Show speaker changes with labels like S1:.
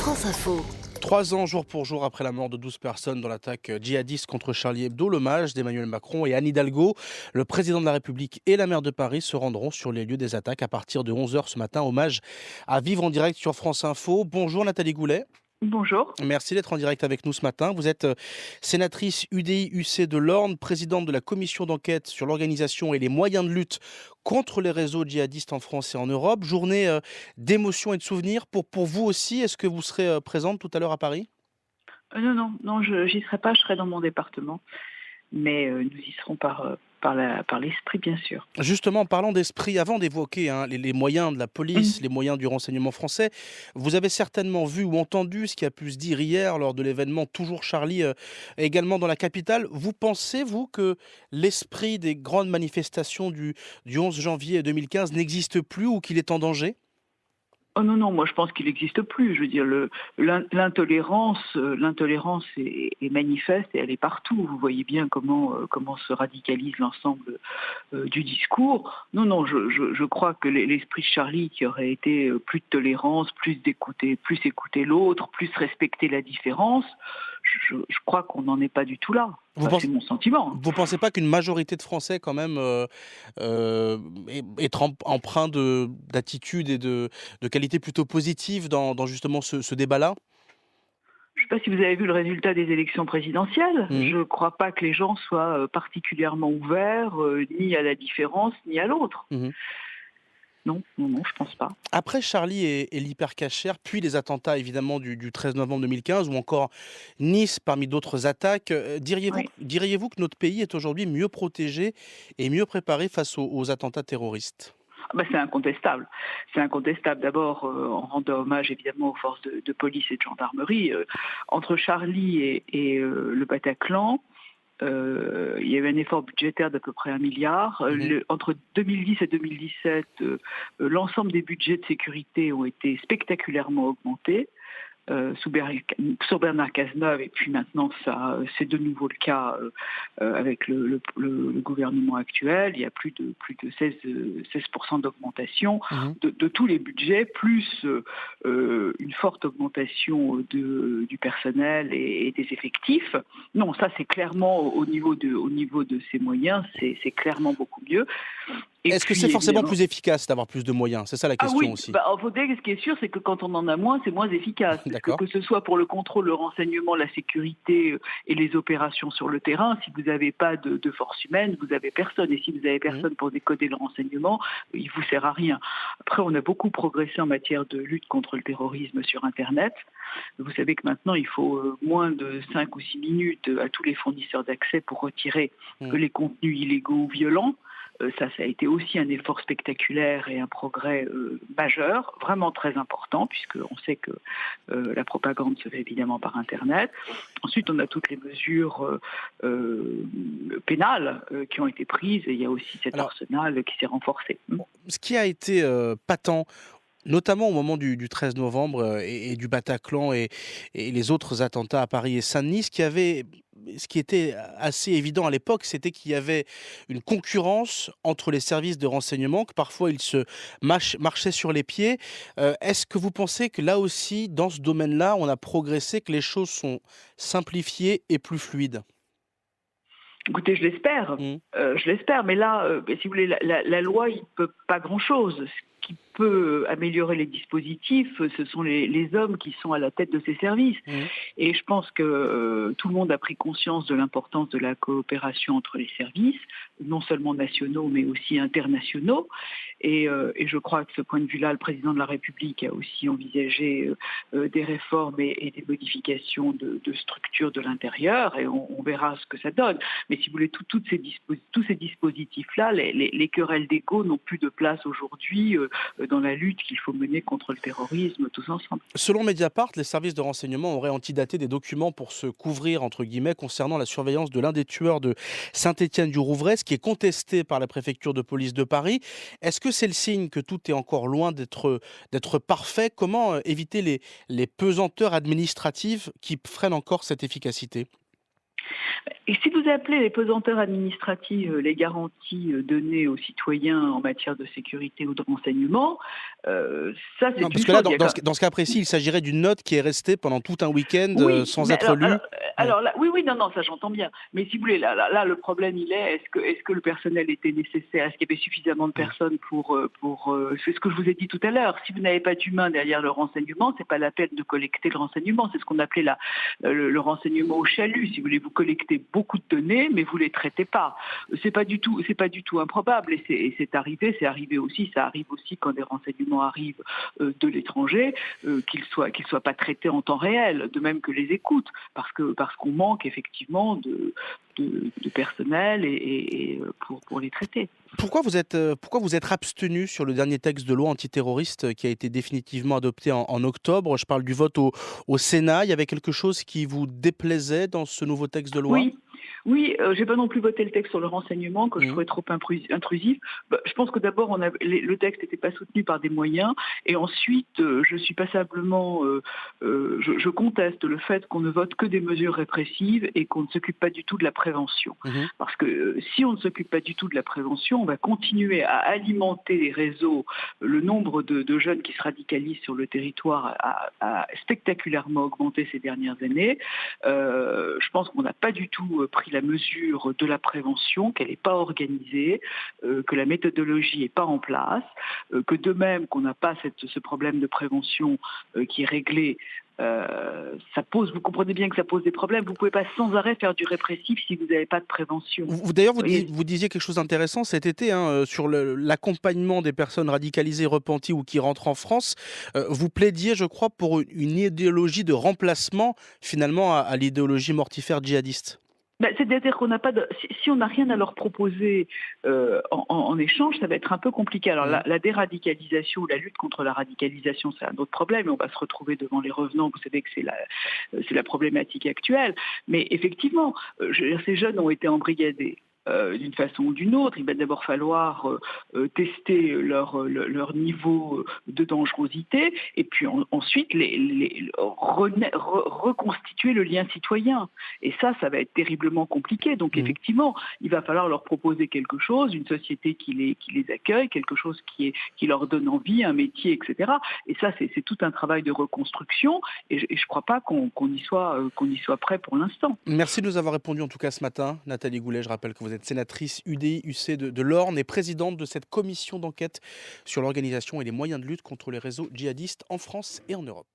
S1: France Info.
S2: 3 ans jour pour jour après la mort de 12 personnes dans l'attaque djihadiste contre Charlie Hebdo, l'hommage d'Emmanuel Macron et Anne Hidalgo, le président de la République et la maire de Paris se rendront sur les lieux des attaques à partir de 11 h ce matin. Hommage à vivre en direct sur France Info. Bonjour Nathalie Goulet.
S3: Bonjour.
S2: Merci d'être en direct avec nous ce matin. Vous êtes sénatrice UDI-UC de l'Orne, présidente de la commission d'enquête sur l'organisation et les moyens de lutte contre les réseaux djihadistes en France et en Europe. Journée d'émotion et de souvenirs pour vous aussi. Est-ce que vous serez présente tout à l'heure à Paris ?
S3: Non, j'y serai pas, je serai dans mon département. Mais nous y serons par l'esprit, bien sûr.
S2: Justement, en parlant d'esprit, avant d'évoquer les moyens de la police, les moyens du renseignement français, vous avez certainement vu ou entendu ce qui a pu se dire hier lors de l'événement Toujours Charlie, également dans la capitale. Vous pensez, vous, que l'esprit des grandes manifestations du 11 janvier 2015 n'existe plus ou qu'il est en danger ?
S3: Oh non, moi je pense qu'il n'existe plus. Je veux dire, l'intolérance est manifeste et elle est partout. Vous voyez bien comment se radicalise l'ensemble du discours. Non, je crois que l'esprit de Charlie, qui aurait été plus de tolérance, plus écouter l'autre, plus respecter la différence, je crois qu'on n'en est pas du tout là. C'est mon sentiment.
S2: Vous ne pensez pas qu'une majorité de Français, quand même, est empreint d'attitude et de qualité plutôt positive dans justement ce débat-là ?
S3: Je ne sais pas si vous avez vu le résultat des élections présidentielles. Je ne crois pas que les gens soient particulièrement ouverts, ni à la différence, ni à l'autre. Non, je pense pas.
S2: Après Charlie et l'hypercacher, puis les attentats évidemment du 13 novembre 2015 ou encore Nice parmi d'autres attaques, diriez-vous que notre pays est aujourd'hui mieux protégé et mieux préparé face aux attentats terroristes ?
S3: C'est incontestable. C'est incontestable. D'abord, en rendant hommage évidemment aux forces de police et de gendarmerie. Entre Charlie et le Bataclan, il y a eu un effort budgétaire d'à peu près 1 milliard. Entre 2010 et 2017, l'ensemble des budgets de sécurité ont été spectaculairement augmentés. Sous Bernard Cazeneuve, et puis maintenant c'est de nouveau le cas avec le gouvernement actuel. Il y a plus de 16% d'augmentation de tous les budgets, plus une forte augmentation du personnel et des effectifs. Non, ça c'est clairement au niveau de ces moyens, c'est clairement beaucoup mieux.
S2: Est-ce que c'est forcément plus efficace d'avoir plus de moyens ? C'est ça la question aussi.
S3: Ce qui est sûr, c'est que quand on en a moins, c'est moins efficace. Que ce soit pour le contrôle, le renseignement, la sécurité et les opérations sur le terrain, si vous n'avez pas de force humaine, vous n'avez personne. Et si vous n'avez personne pour décoder le renseignement, il ne vous sert à rien. Après, on a beaucoup progressé en matière de lutte contre le terrorisme sur Internet. Vous savez que maintenant, il faut moins de 5 ou 6 minutes à tous les fournisseurs d'accès pour retirer les contenus illégaux ou violents. Ça a été aussi un effort spectaculaire et un progrès majeur, vraiment très important, puisqu'on sait que la propagande se fait évidemment par Internet. Ensuite, on a toutes les mesures pénales qui ont été prises, et il y a aussi cet arsenal qui s'est renforcé.
S2: Ce qui a été patent, notamment au moment du 13 novembre et du Bataclan et les autres attentats à Paris et Saint-Denis, ce qui était assez évident à l'époque, c'était qu'il y avait une concurrence entre les services de renseignement, que parfois ils se marchaient sur les pieds. Est-ce que vous pensez que là aussi, dans ce domaine-là, on a progressé, que les choses sont simplifiées et plus fluides ?
S3: Écoutez, je l'espère, mais là, si vous voulez, la loi, il ne peut pas grand-chose. Ce qui peut améliorer les dispositifs, ce sont les hommes qui sont à la tête de ces services. Et je pense que tout le monde a pris conscience de l'importance de la coopération entre les services, non seulement nationaux, mais aussi internationaux. Et je crois que de ce point de vue-là, le président de la République a aussi envisagé des réformes et des modifications de structure de l'intérieur, et on verra ce que ça donne. Mais si vous voulez, tous ces dispositifs-là, les querelles d'ego n'ont plus de place aujourd'hui dans la lutte qu'il faut mener contre le terrorisme tous ensemble.
S2: Selon Mediapart, les services de renseignement auraient antidaté des documents pour se couvrir, entre guillemets, concernant la surveillance de l'un des tueurs de Saint-Étienne-du-Rouvray, ce qui est contesté par la préfecture de police de Paris. Est-ce que c'est le signe que tout est encore loin d'être parfait ? Comment éviter les pesanteurs administratives qui freinent encore cette efficacité ?
S3: Et si vous appelez les pesanteurs administratives les garanties données aux citoyens en matière de sécurité ou de renseignement, ça
S2: Non,
S3: c'est
S2: parce
S3: une
S2: que là,
S3: chose. Il y a quand
S2: dans ce cas précis, il s'agirait d'une note qui est restée pendant tout un week-end,
S3: Oui,
S2: sans
S3: mais
S2: être
S3: alors,
S2: lue. Ouais.
S3: là, oui, oui, non, non, ça j'entends bien. Mais si vous voulez, là, le problème il est, est-ce que le personnel était nécessaire? Est-ce qu'il y avait suffisamment de
S2: Mmh.
S3: personnes c'est ce que je vous ai dit tout à l'heure. Si vous n'avez pas d'humain derrière le renseignement, c'est pas la peine de collecter le renseignement. C'est ce qu'on appelait le renseignement au chalut. Si vous voulez, vous collectez beaucoup de données, mais vous les traitez pas. C'est pas du tout improbable. C'est arrivé aussi. Ça arrive aussi quand des renseignements arrivent de l'étranger, qu'ils soient pas traités en temps réel, de même que les écoutes, parce qu'on manque effectivement de personnel pour les traiter.
S2: Pourquoi vous êtes abstenu sur le dernier texte de loi antiterroriste qui a été définitivement adopté en octobre? Je parle du vote au Sénat. Il y avait quelque chose qui vous déplaisait dans ce nouveau texte de loi?
S3: Oui, oui, j'ai pas non plus voté le texte sur le renseignement que je
S2: Mmh.
S3: trouvais trop intrusif. Bah, je pense que d'abord le texte n'était pas soutenu par des moyens et ensuite, je suis passablement, je conteste le fait qu'on ne vote que des mesures répressives et qu'on ne s'occupe pas du tout de la prévention.
S2: Mmh.
S3: Parce que, si on ne s'occupe pas du tout de la prévention, on va continuer à alimenter les réseaux. Le nombre de jeunes qui se radicalisent sur le territoire a spectaculairement augmenté ces dernières années. Je pense qu'on n'a pas du tout pris la mesure de la prévention, qu'elle n'est pas organisée, que la méthodologie n'est pas en place, que de même qu'on n'a pas ce problème de prévention qui est réglé. Vous comprenez bien que ça pose des problèmes. Vous ne pouvez pas sans arrêt faire du répressif si vous n'avez pas de prévention.
S2: D'ailleurs,
S3: Vous voyez.
S2: vous disiez quelque chose d'intéressant cet été, hein, sur l'accompagnement des personnes radicalisées, repenties ou qui rentrent en France. Vous plaidiez, je crois, pour une idéologie de remplacement, finalement, à l'idéologie mortifère djihadiste.
S3: Ben, c'est-à-dire qu'on n'a pas si on n'a rien à leur proposer en échange, ça va être un peu compliqué. Alors
S2: Mmh.
S3: la déradicalisation ou la lutte contre la radicalisation, c'est un autre problème. Et on va se retrouver devant les revenants. Vous savez que c'est la problématique actuelle. Mais effectivement, je veux dire, ces jeunes ont été embrigadés. D'une façon ou d'une autre, il va d'abord falloir tester leur niveau de dangerosité et puis ensuite reconstituer le lien citoyen. Et ça va être terriblement compliqué. Donc
S2: Mmh.
S3: effectivement, il va falloir leur proposer quelque chose, une société qui les accueille, quelque chose qui leur donne envie, un métier, etc. Et ça, c'est tout un travail de reconstruction. Et je ne crois pas qu'on y soit prêt pour l'instant.
S2: Merci de nous avoir répondu en tout cas ce matin. Nathalie Goulet, je rappelle que vous êtes sénatrice UDI-UC de l'Orne et présidente de cette commission d'enquête sur l'organisation et les moyens de lutte contre les réseaux djihadistes en France et en Europe.